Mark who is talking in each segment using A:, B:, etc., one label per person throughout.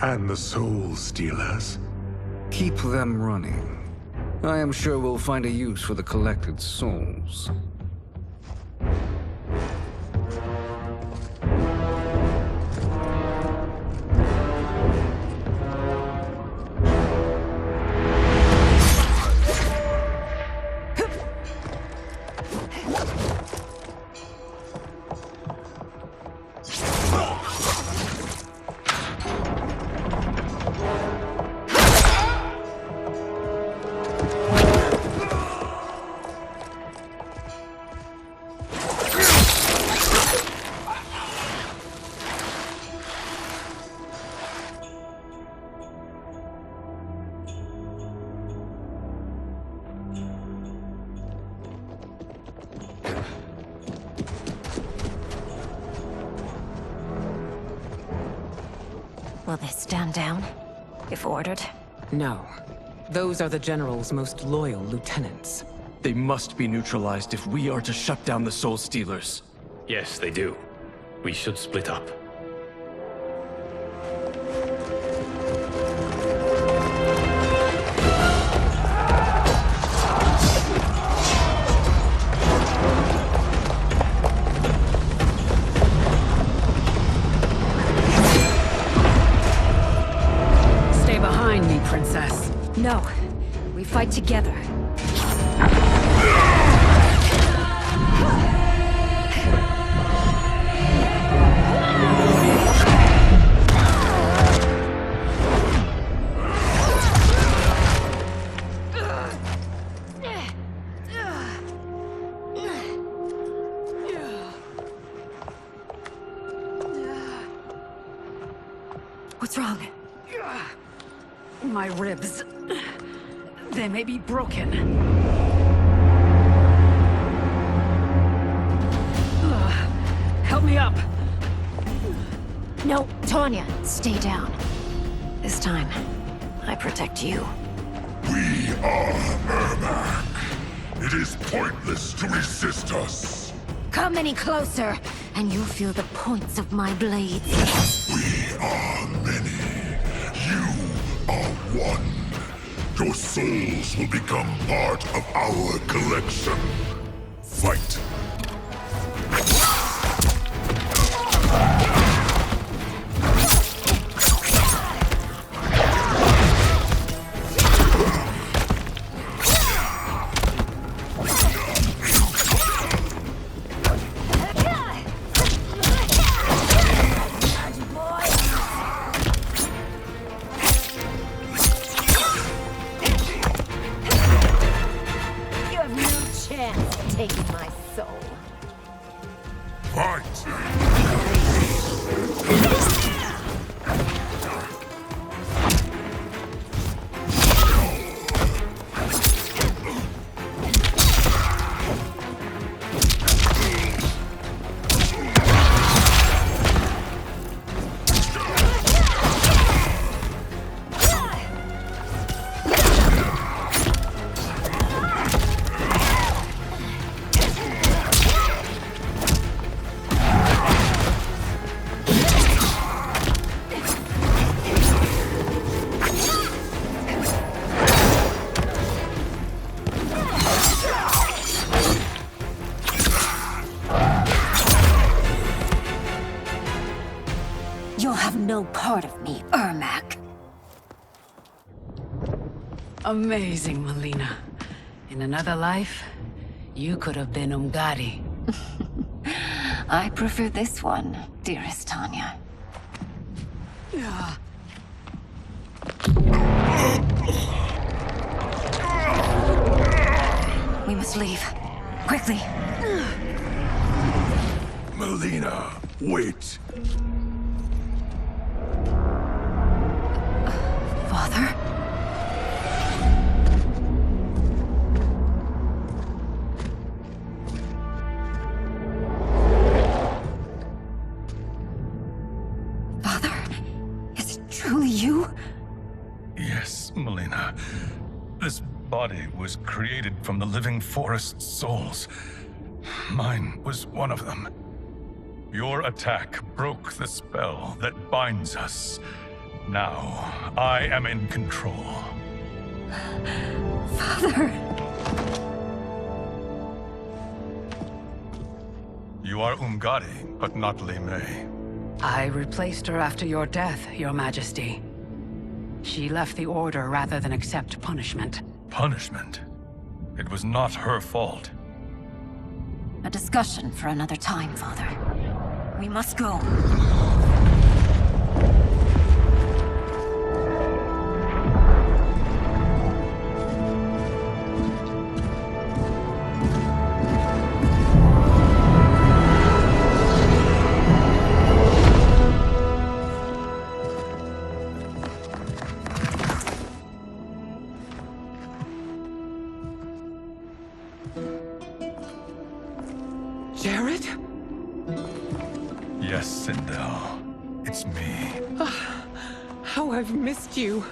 A: And the Soul Stealers?
B: Keep them running. I am sure we'll find a use for the collected souls.
C: Will they stand down, if ordered?
D: No. Those are the General's most loyal lieutenants.
E: They must be neutralized if we are to shut down the Soul Stealers.
F: Yes, they do. We should split up.
D: Stay behind me, Princess.
C: No. We fight together. What's wrong?
D: My ribs. They may be broken. Help me up.
C: No, Tanya, stay down. This time, I protect you.
A: We are Ermac. It is pointless to resist us.
C: Come any closer, and you'll feel the points of my blades.
A: We are many. You are one. Your souls will become part of our collection. Fight.
C: You have no chance of taking my soul.
A: Fight.
C: You'll have no part of me, Ermac.
D: Amazing, Melina. In another life, you could have been Umgadi.
C: I prefer this one, dearest Tanya. We must leave. Quickly.
A: Melina, wait.
C: Father? Father? Is it truly you?
G: Yes, Melina. This body was created from the living forest's souls. Mine was one of them. Your attack broke the spell that binds us. Now, I am in control.
C: Father!
G: You are Umgadi, but not Li Mei.
D: I replaced her after your death, Your Majesty. She left the Order rather than accept punishment.
G: Punishment? It was not her fault.
C: A discussion for another time, Father. We must go.
H: Jared?
G: Yes, Sindel. It's me.
H: How I've missed you.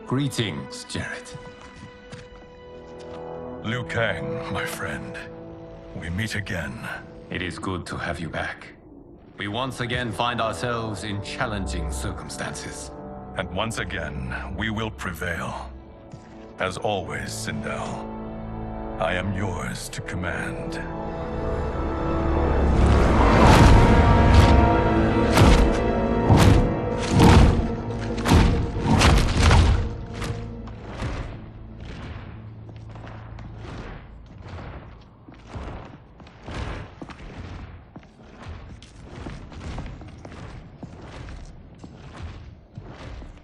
I: Greetings, Jared.
G: Liu Kang, my friend. We meet again.
I: It is good to have you back. We once again find ourselves in challenging circumstances.
G: And once again, we will prevail. As always, Sindel, I am yours to command.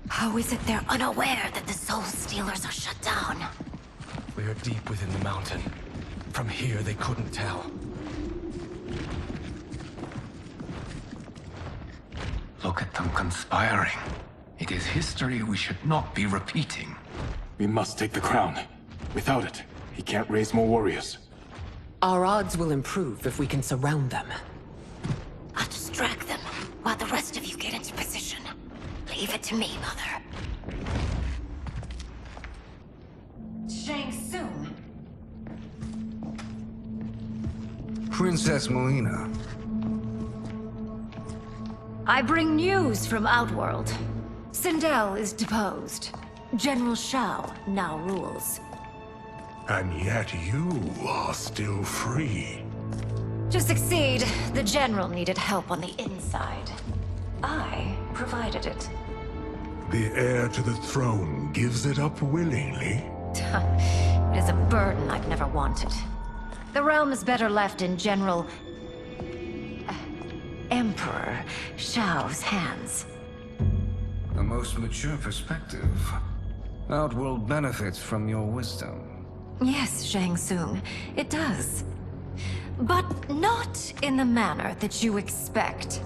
C: How is it they're unaware that the Soul Stealers are shut down?
E: We are deep within the mountain. From here, they couldn't tell.
I: Look at them conspiring. It is history we should not be repeating.
J: We must take the crown. Without it, he can't raise more warriors.
H: Our odds will improve if we can surround them.
C: I'll distract them while the rest of you get into position. Leave it to me, Mother. Shang Tsung.
B: Princess Melina.
C: I bring news from Outworld. Sindel is deposed. General Shao now rules.
A: And yet you are still free.
C: To succeed, the General needed help on the inside. I provided it.
A: The heir to the throne gives it up willingly.
C: It is a burden I've never wanted. The realm is better left in General... Emperor Shao's hands.
B: A most mature perspective. Outworld benefits from your wisdom.
C: Yes, Shang Tsung, it does. But not in the manner that you expect.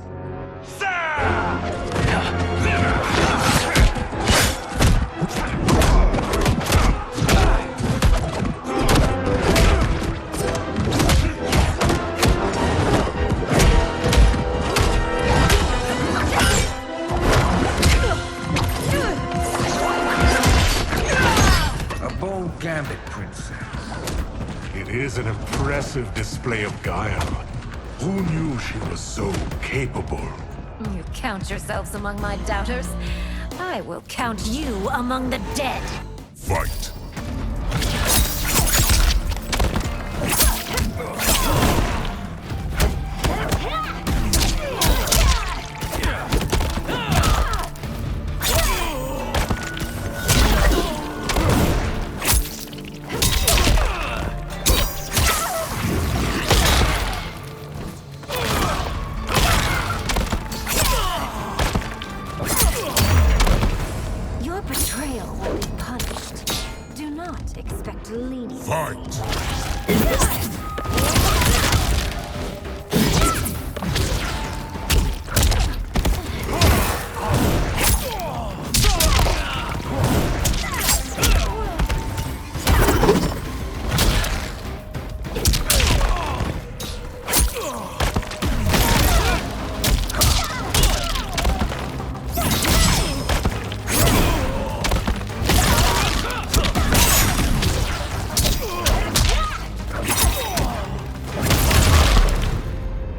B: A bold gambit, Princess.
A: It is an impressive display of guile. Who knew she was so capable?
C: You count yourselves among my doubters. I will count you among the dead.
A: Fight!
C: Your betrayal will be punished. Do not expect leniency.
A: Fight!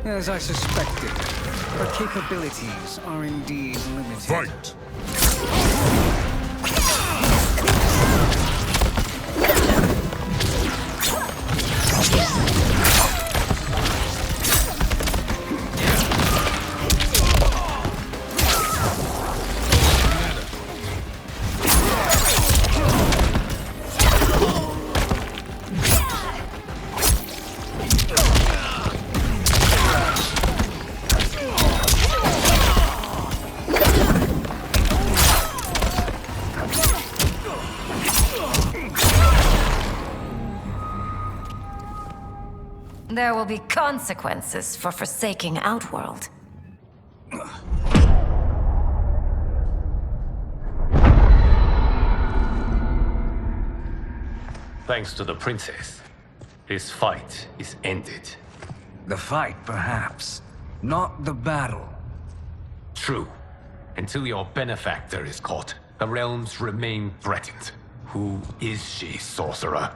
B: As I suspected, Her capabilities are indeed limited.
A: Fight!
C: There will be consequences for forsaking Outworld.
F: Thanks to the princess, this fight is ended.
B: The fight, perhaps. Not the battle.
I: True. Until your benefactor is caught, the realms remain threatened. Who is she, sorcerer?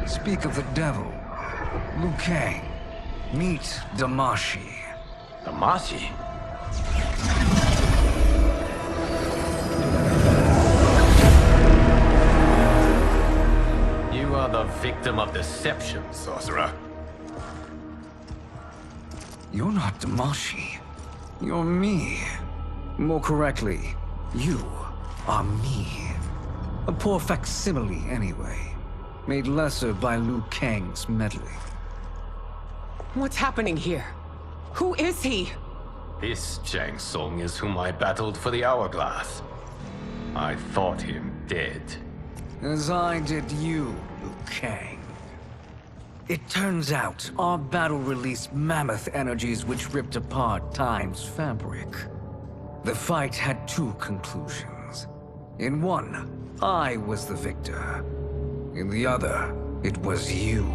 B: Speak of the devil. Liu Kang. Meet Damashi.
I: Damashi? You are the victim of deception, sorcerer.
B: You're not Damashi. You're me. More correctly, you are me. A poor facsimile, anyway. Made lesser by Liu Kang's meddling.
H: What's happening here? Who is he?
I: This Shang Tsung is whom I battled for the Hourglass. I thought him dead.
B: As I did you, Liu Kang. It turns out our battle released mammoth energies which ripped apart time's fabric. The fight had two conclusions. In one, I was the victor. In the other, it was you.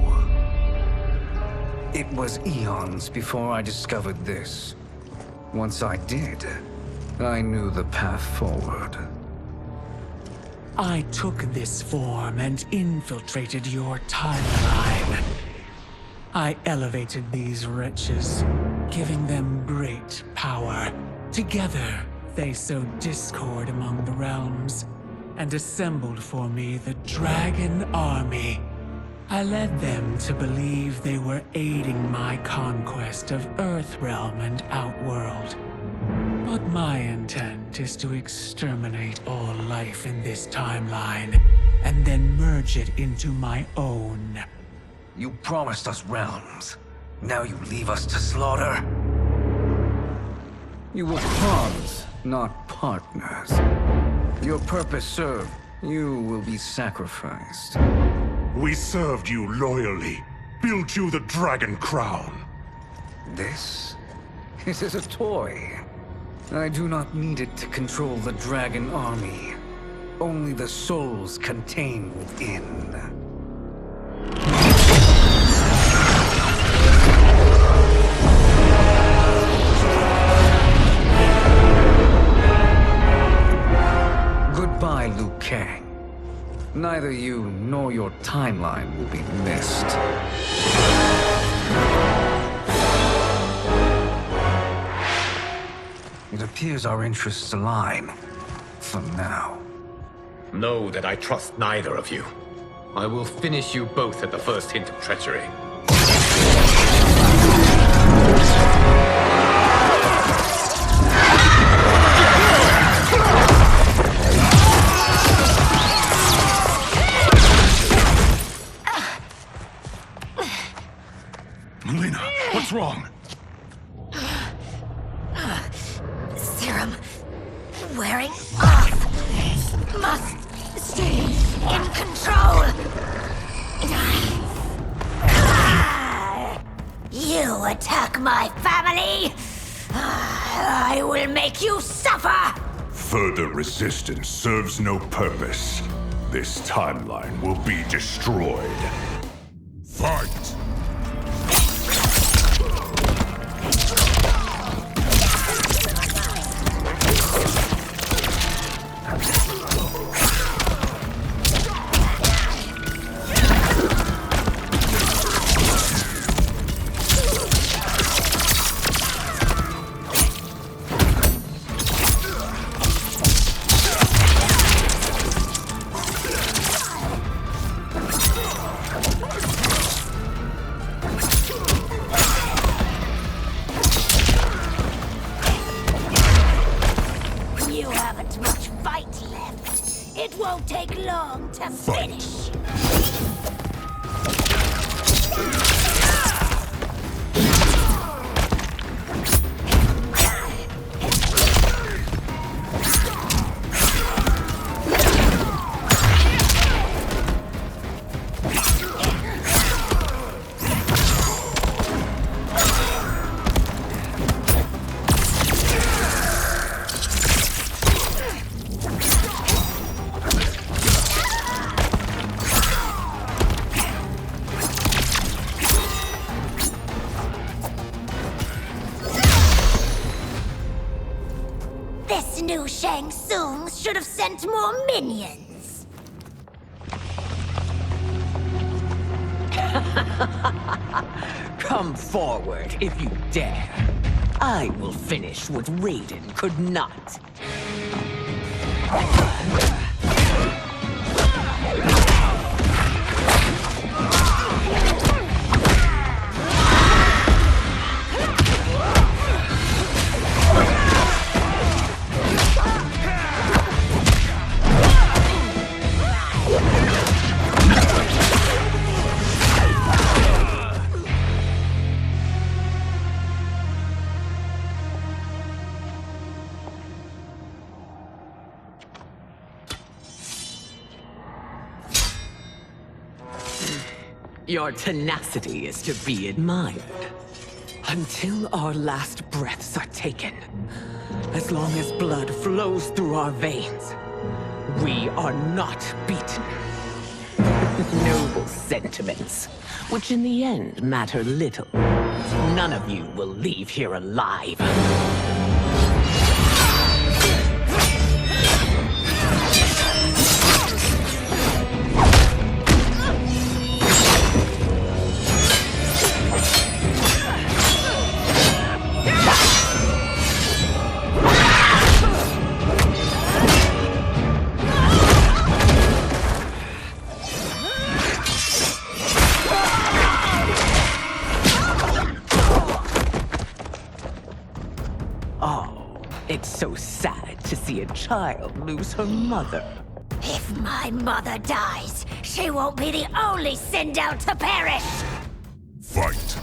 B: It was eons before I discovered this. Once I did, I knew the path forward.
K: I took this form and infiltrated your timeline. I elevated these wretches, giving them great power. Together, they sowed discord among the realms, and assembled for me the Dragon Army. I led them to believe they were aiding my conquest of Earthrealm and Outworld. But my intent is to exterminate all life in this timeline, and then merge it into my own.
B: You promised us realms. Now you leave us to slaughter? You were pawns, not partners. Your purpose served. You will be sacrificed.
A: We served you loyally, built you the Dragon Crown.
B: This is a toy. I do not need it to control the Dragon Army. Only the souls contained within. Goodbye, Liu Kang. Neither you nor your timeline will be missed. It appears our interests align. For now.
I: Know that I trust neither of you. I will finish you both at the first hint of treachery.
G: Melina, what's wrong?
C: Serum wearing off. Must stay in control. You attack my family. I will make you suffer.
A: Further resistance serves no purpose. This timeline will be destroyed. Fight!
C: won't take long to finish. This new Shang Tsung should have sent more minions.
H: Come forward if you dare. I will finish what Raiden could not. Your tenacity is to be admired. Until our last breaths are taken, as long as blood flows through our veins, we are not beaten. Noble sentiments, which in the end matter little. None of you will leave here alive. It's so sad to see a child lose her mother.
C: If my mother dies, she won't be the only Sindel to perish!
A: Fight!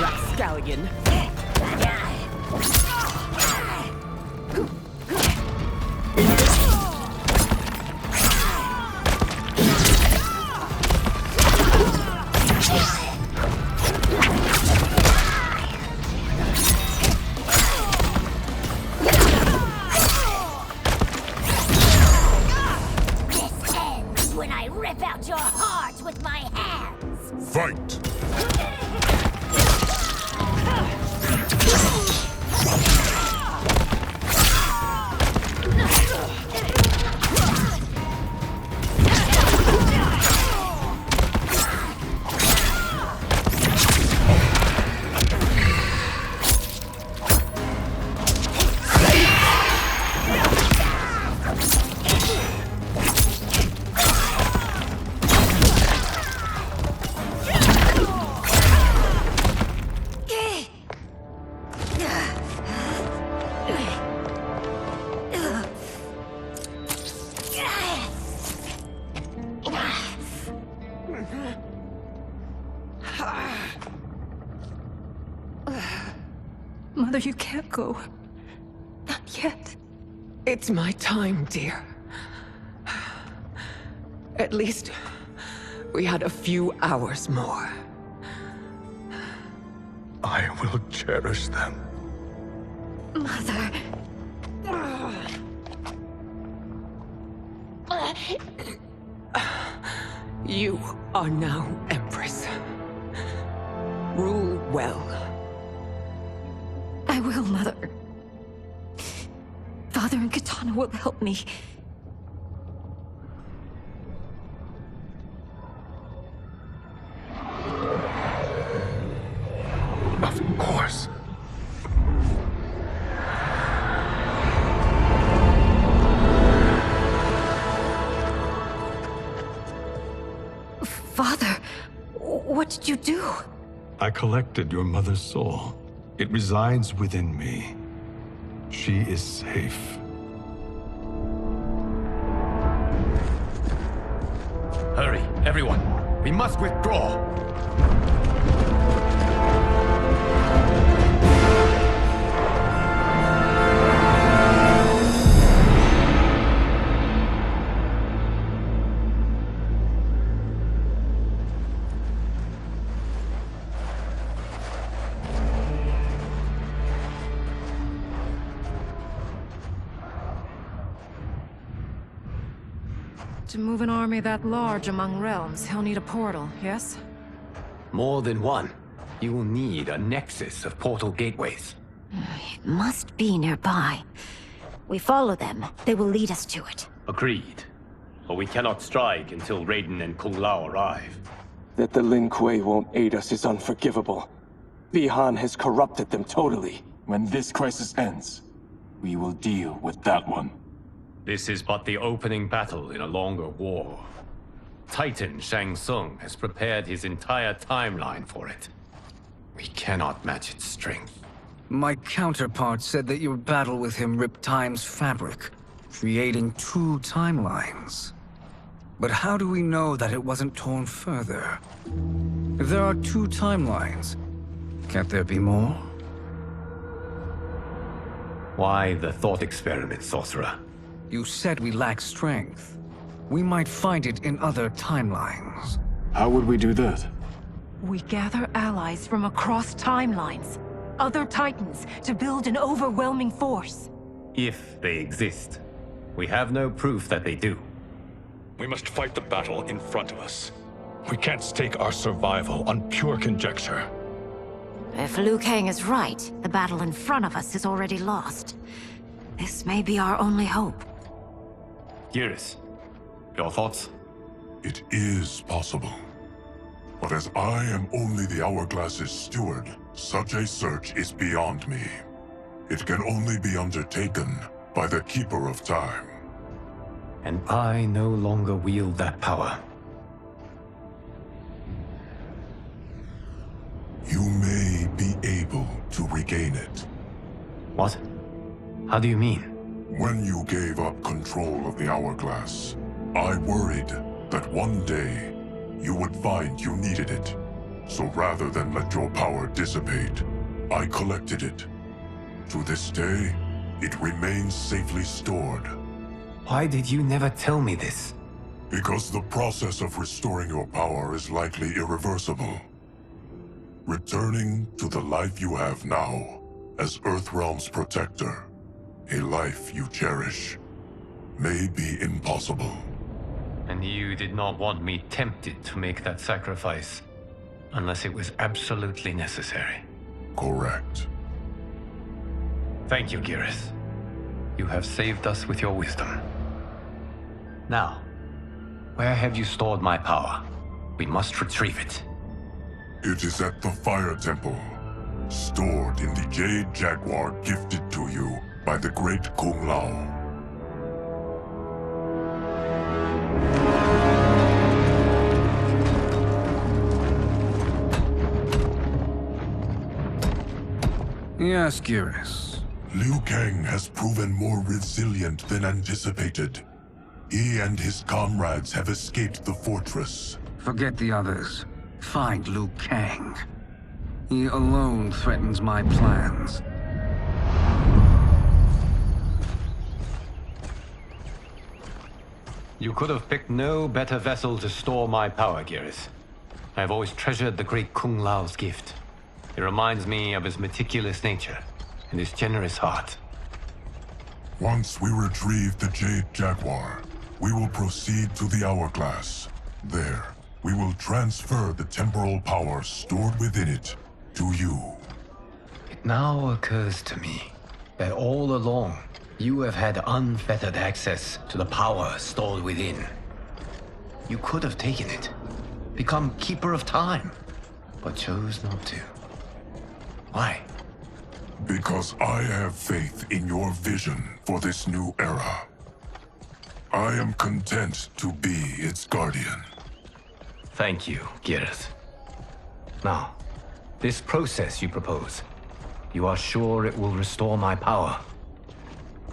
H: Rapscallion.
A: Fight!
L: Mother, you can't go. Not yet.
H: It's my time, dear. At least, we had a few hours more.
G: I will cherish them.
L: Mother.
H: You are now Empress. Rule well.
L: I will, Mother. Father and Katana will help me.
G: Of course.
M: I collected your mother's soul. It resides within me. She is safe.
I: Hurry, everyone. We must withdraw.
N: To move an army that large among realms, he'll need a portal, yes?
I: More than one. You will need a nexus of portal gateways.
C: It must be nearby. We follow them. They will lead us to it.
F: Agreed. But we cannot strike until Raiden and Kung Lao arrive.
J: That the Lin Kuei won't aid us is unforgivable. Bihan has corrupted them totally. When this crisis ends, we will deal with that one.
F: This is but the opening battle in a longer war. Titan Shang Tsung has prepared his entire timeline for it.
I: We cannot match its strength.
B: My counterpart said that your battle with him ripped time's fabric, creating two timelines. But how do we know that it wasn't torn further? If there are two timelines, can't there be more?
I: Why the thought experiment, Sorcerer?
B: You said we lack strength. We might find it in other timelines.
J: How would we do that?
N: We gather allies from across timelines, other titans, to build an overwhelming force.
F: If they exist. We have no proof that they do.
G: We must fight the battle in front of us. We can't stake our survival on pure conjecture.
C: If Liu Kang is right, the battle in front of us is already lost. This may be our only hope.
I: Geras, your thoughts?
A: It is possible. But as I am only the Hourglass's steward, such a search is beyond me. It can only be undertaken by the Keeper of Time.
I: And I no longer wield that power.
A: You may be able to regain it.
I: What? How do you mean?
A: When you gave up control of the Hourglass, I worried that one day you would find you needed it. So rather than let your power dissipate, I collected it. To this day, it remains safely stored.
I: Why did you never tell me this?
A: Because the process of restoring your power is likely irreversible. Returning to the life you have now, as Earthrealm's protector, a life you cherish, may be impossible.
F: And you did not want me tempted to make that sacrifice, unless it was absolutely necessary.
A: Correct.
F: Thank you, Geras. You have saved us with your wisdom. Now, where have you stored my power? We must retrieve it.
A: It is at the Fire Temple, stored in the Jade Jaguar gifted to you by the great Kung Lao.
B: Yes, Geras.
A: Liu Kang has proven more resilient than anticipated. He and his comrades have escaped the fortress.
B: Forget the others. Find Liu Kang. He alone threatens my plans.
F: You could have picked no better vessel to store my power, Geras. I have always treasured the great Kung Lao's gift. It reminds me of his meticulous nature and his generous heart.
A: Once we retrieve the Jade Jaguar, we will proceed to the Hourglass. There, we will transfer the temporal power stored within it to you.
I: It now occurs to me that all along, you have had unfettered access to the power stored within. You could have taken it, become Keeper of Time, but chose not to. Why?
A: Because I have faith in your vision for this new era. I am content to be its guardian.
I: Thank you, Geras. Now, This process you propose, you are sure it will restore my power?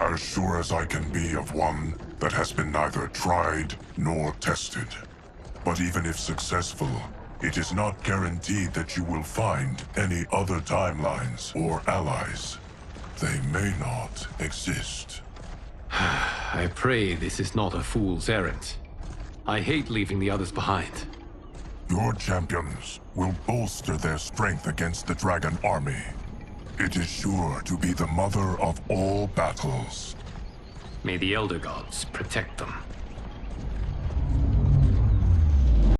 A: As sure as I can be of one that has been neither tried nor tested. But even if successful, it is not guaranteed that you will find any other timelines or allies. They may not exist.
F: I pray this is not a fool's errand. I hate leaving the others behind.
A: Your champions will bolster their strength against the Dragon Army. It is sure to be the mother of all battles.
F: May the Elder Gods protect them.